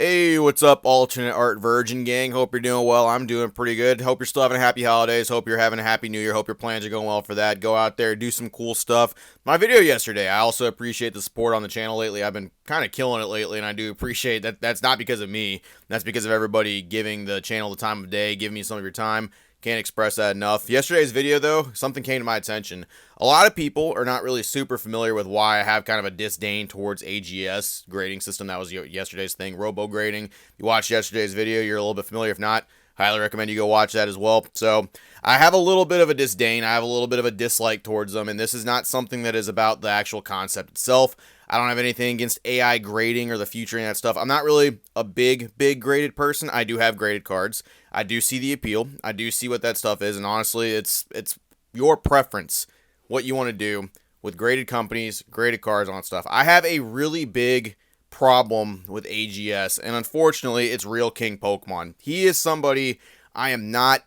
Hey, what's up, alternate art virgin gang? Hope you're doing well. I'm doing pretty good. Hope you're still having a happy holidays. Hope you're having a happy new year. Hope your plans are going well for that. Go out there, do some cool stuff. My video yesterday, I also appreciate the support on the channel lately. I've been kind of killing it lately, and I do appreciate that. That's not because of me. That's because of everybody giving the channel the time of day, giving me some of your time. Can't express that enough. Yesterday's video, though, something came to my attention. A lot of people are not really super familiar with why I have kind of a disdain towards AGS grading system. That was yesterday's thing, robo grading. If you watched yesterday's video, you're a little bit familiar. If not, highly recommend you go watch that as well. So I have a little bit of a disdain. I have a little bit of a dislike towards them, and this is not something that is about the actual concept itself. I don't have anything against AI grading or the future and that stuff. I'm not really a big graded person. I do have graded cards. I do see the appeal. I do see what that stuff is, and honestly, it's your preference what you want to do with graded companies, graded cards, on stuff. I have a really big problem with AGS, and unfortunately, it's RealKingPokemon. He is somebody I am not.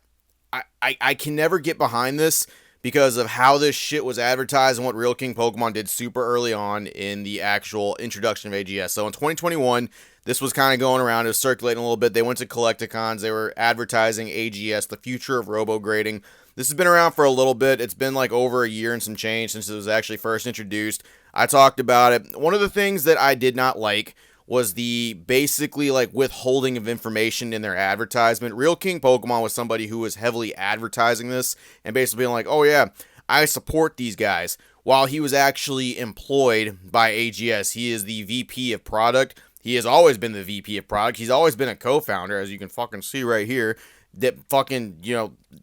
I can never get behind this, because of how this shit was advertised and what RealKingPokemon did super early on in the actual introduction of AGS. So in 2021, this was kind of going around. It was circulating a little bit. They went to Collecticons. They were advertising AGS, the future of robo-grading. This has been around for a little bit. It's been like over a year and some change since it was actually first introduced. I talked about it. One of the things that I did not like was the basically like withholding of information in their advertisement. RealKingPokemon was somebody who was heavily advertising this and basically being like, oh yeah, I support these guys, while he was actually employed by AGS. He is the VP of product. He has always been the VP of product. He's always been a co-founder, as you can fucking see right here, that fucking,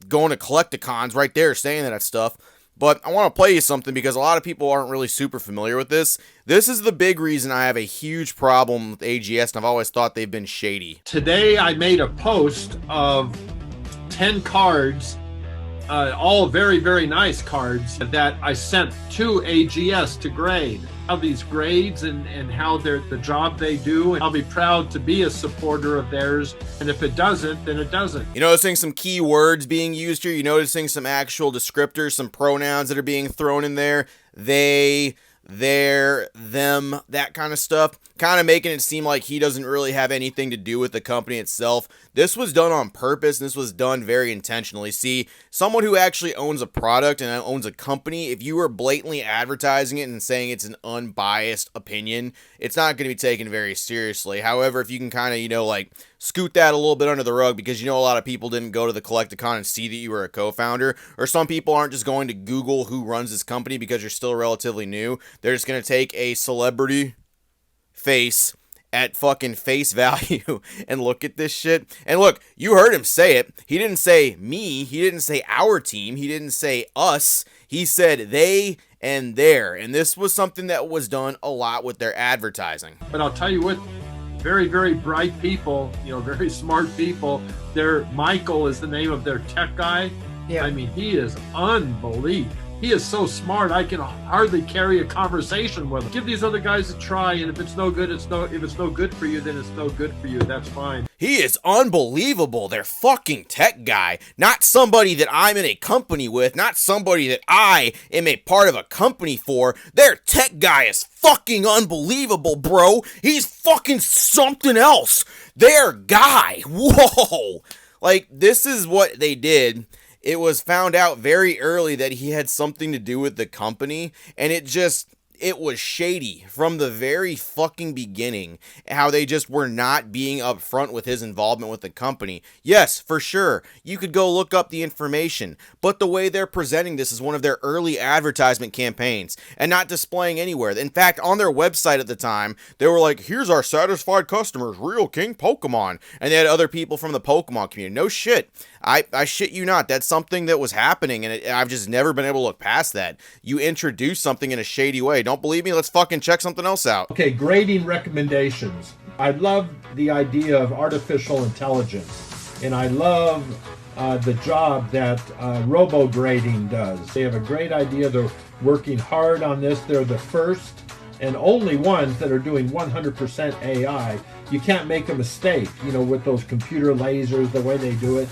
going to Collecticons right there saying that stuff. But I want to play you something because a lot of people aren't really super familiar with this. This is the big reason I have a huge problem with AGS, and I've always thought they've been shady. Today I made a post of 10 cards, all very, very nice cards that I sent to AGS to grade. How these grades and how they're the job they do, and I'll be proud to be a supporter of theirs. And if it doesn't, then it doesn't. You're noticing some key words being used here. You're noticing some actual descriptors, some pronouns that are being thrown in there. They, their, them, that kind of stuff. Kind of making it seem like he doesn't really have anything to do with the company itself. This was done on purpose, and this was done very intentionally. See, someone who actually owns a product and owns a company, if you were blatantly advertising it and saying it's an unbiased opinion, it's not going to be taken very seriously. However, if you can kind of, like, scoot that a little bit under the rug, because a lot of people didn't go to the Collecticon and see that you were a co-founder, or some people aren't just going to Google who runs this company because you're still relatively new. They're just going to take a celebrity face at fucking face value and look at this shit. And look, you heard him say it. He didn't say me. He didn't say our team. He didn't say us. He said they and their. And this was something that was done a lot with their advertising. But I'll tell you what, very, very bright people, very smart people. Michael is the name of their tech guy. Yeah. I mean, he is unbelievable. He is so smart, I can hardly carry a conversation with him. Give these other guys a try, and if it's no good, if it's no good for you, then it's no good for you. That's fine. He is unbelievable. Their fucking tech guy. Not somebody that I'm in a company with. Not somebody that I am a part of a company for. Their tech guy is fucking unbelievable, bro. He's fucking something else. Their guy. Whoa. Like, this is what they did. It was found out very early that he had something to do with the company, and it was shady from the very fucking beginning, how they just were not being upfront with his involvement with the company. Yes, for sure, you could go look up the information, but the way they're presenting this is one of their early advertisement campaigns, and not displaying anywhere. In fact, on their website at the time, they were like, here's our satisfied customers, RealKingPokemon, and they had other people from the Pokemon community. No shit. I shit you not. That's something that was happening, and I've just never been able to look past that. You introduce something in a shady way. Don't believe me? Let's fucking check something else out. Okay, grading recommendations. I love the idea of artificial intelligence, and I love the job that robo-grading does. They have a great idea. They're working hard on this. They're the first and only ones that are doing 100% AI. You can't make a mistake, with those computer lasers, the way they do it.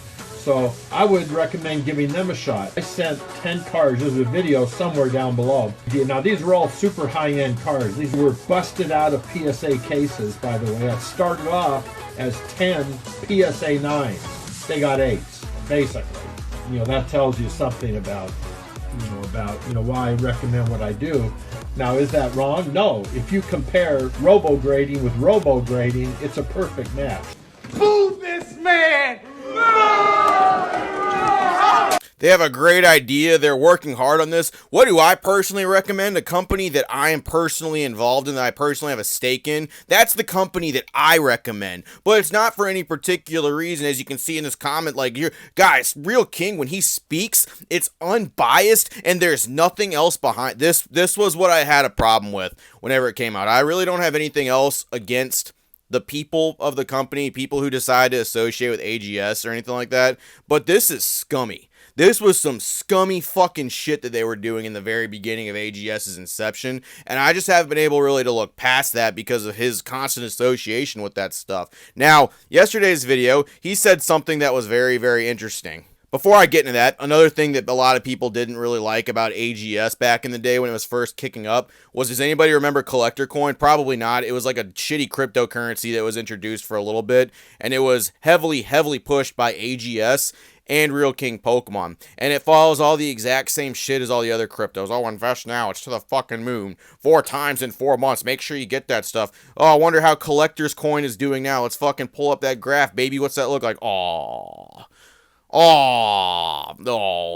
So I would recommend giving them a shot. I sent 10 cars. There's a video somewhere down below. Now these are all super high-end cars. These were busted out of PSA cases, by the way. It started off as 10 PSA 9s. They got 8s, basically. That tells you something about why I recommend what I do. Now, is that wrong? No. If you compare robo-grading with robo-grading, it's a perfect match. Boo this man! They have a great idea. They're working hard on this. What do I personally recommend? A company that I am personally involved in, that I personally have a stake in. That's the company that I recommend. But it's not for any particular reason. As you can see in this comment, guys, Real King, when he speaks, it's unbiased and there's nothing else behind this. This was what I had a problem with whenever it came out. I really don't have anything else against the people of the company, people who decide to associate with AGS or anything like that. But this is scummy. This was some scummy fucking shit that they were doing in the very beginning of AGS's inception, and I just haven't been able really to look past that because of his constant association with that stuff. Now, yesterday's video, he said something that was very, very interesting. Before I get into that, another thing that a lot of people didn't really like about AGS back in the day when it was first kicking up was, does anybody remember Collector Coin? Probably not. It was like a shitty cryptocurrency that was introduced for a little bit, and it was heavily pushed by AGS and RealKingPokemon, and it follows all the exact same shit as all the other cryptos. Oh, invest now, it's to the fucking moon, 4 times in 4 months, make sure you get that stuff. Oh, I wonder how Collector's Coin is doing now. Let's fucking pull up that graph, baby. What's that look like?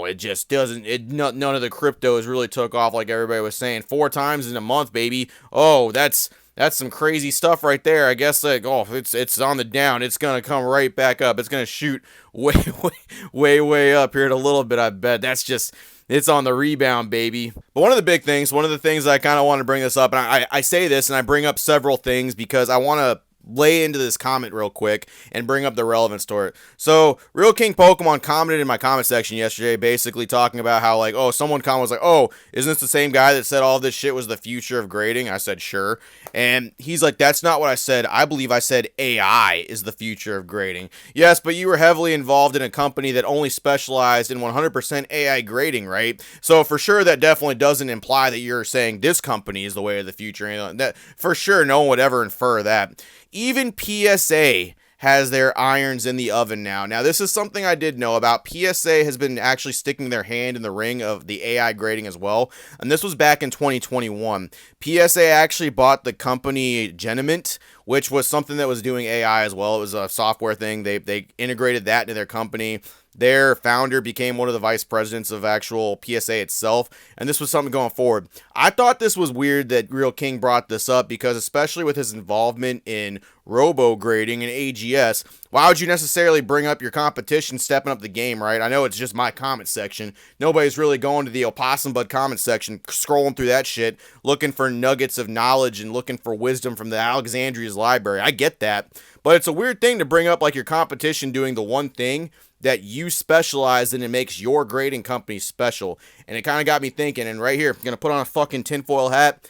It just doesn't, none of the cryptos really took off like everybody was saying. 4 times in a month, baby. Oh, that's some crazy stuff right there. I guess it's on the down. It's gonna come right back up. It's gonna shoot way up here in a little bit, I bet. It's on the rebound, baby. But one of the things I kind of want to bring this up, and I say this and I bring up several things because I want to lay into this comment real quick and bring up the relevance to it. So, RealKingPokemon commented in my comment section yesterday, basically talking about how, someone was like, isn't this the same guy that said all this shit was the future of grading? I said, sure. And he's like, that's not what I said. I believe I said AI is the future of grading. Yes, but you were heavily involved in a company that only specialized in 100% AI grading, right? So, for sure, that definitely doesn't imply that you're saying this company is the way of the future. That, for sure, no one would ever infer that. Even PSA has their irons in the oven now. Now, this is something I did know about. PSA has been actually sticking their hand in the ring of the AI grading as well, and this was back in 2021. PSA actually bought the company Geniment, which was something that was doing AI as well. It was a software thing. They integrated that into their company. Their founder became one of the vice presidents of actual PSA itself, and this was something going forward. I thought this was weird that Real King brought this up because, especially with his involvement in robo-grading and AGS, why would you necessarily bring up your competition stepping up the game, right? I know it's just my comment section. Nobody's really going to the Opossum Bud comment section, scrolling through that shit, looking for nuggets of knowledge and looking for wisdom from the Alexandria's library. I get that, but it's a weird thing to bring up your competition doing the one thing that you specialize in and makes your grading company special. And it kind of got me thinking, and right here, I'm going to put on a fucking tinfoil hat.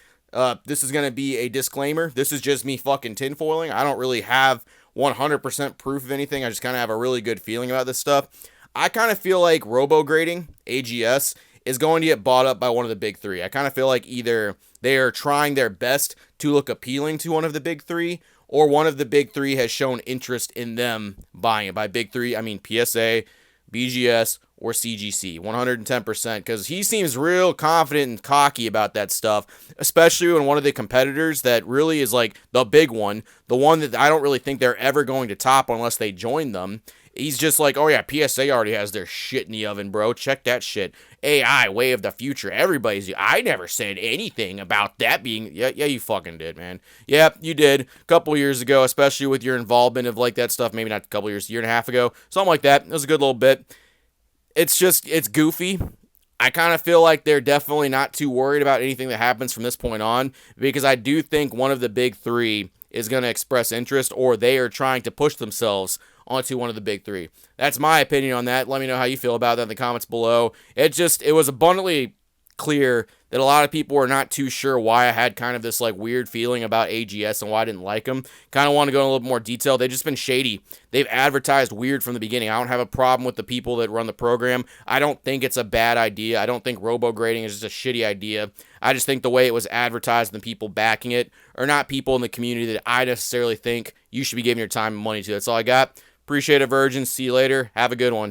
This is going to be a disclaimer. This is just me fucking tinfoiling. I don't really have 100% proof of anything. I just kind of have a really good feeling about this stuff. I kind of feel like robo-grading, AGS, is going to get bought up by one of the big three. I kind of feel like either they are trying their best to look appealing to one of the big three, or one of the big three has shown interest in them buying it. By big three, I mean PSA, BGS, or CGC, 110%, because he seems real confident and cocky about that stuff, especially when one of the competitors that really is the big one, the one that I don't really think they're ever going to top unless they join them. He's just like, oh yeah, PSA already has their shit in the oven, bro. Check that shit. AI, way of the future. I never said anything about that being, yeah, you fucking did, man. Yeah, you did. A couple years ago, especially with your involvement of that stuff, maybe not a couple years, a year and a half ago, something like that. It was a good little bit. It's goofy. I kind of feel like they're definitely not too worried about anything that happens from this point on, because I do think one of the big three is going to express interest, or they are trying to push themselves onto one of the big three. That's my opinion on that. Let me know how you feel about that in the comments below. It was abundantly clear that a lot of people were not too sure why I had kind of this like weird feeling about AGS and why I didn't like them. Kind of want to go in a little bit more detail. They've just been shady. They've advertised weird from the beginning. I don't have a problem with the people that run the program. I don't think it's a bad idea. I don't think robo-grading is just a shitty idea. I just think the way it was advertised and the people backing it are not people in the community that I necessarily think you should be giving your time and money to. That's all I got. Appreciate it, Virgin. See you later. Have a good one.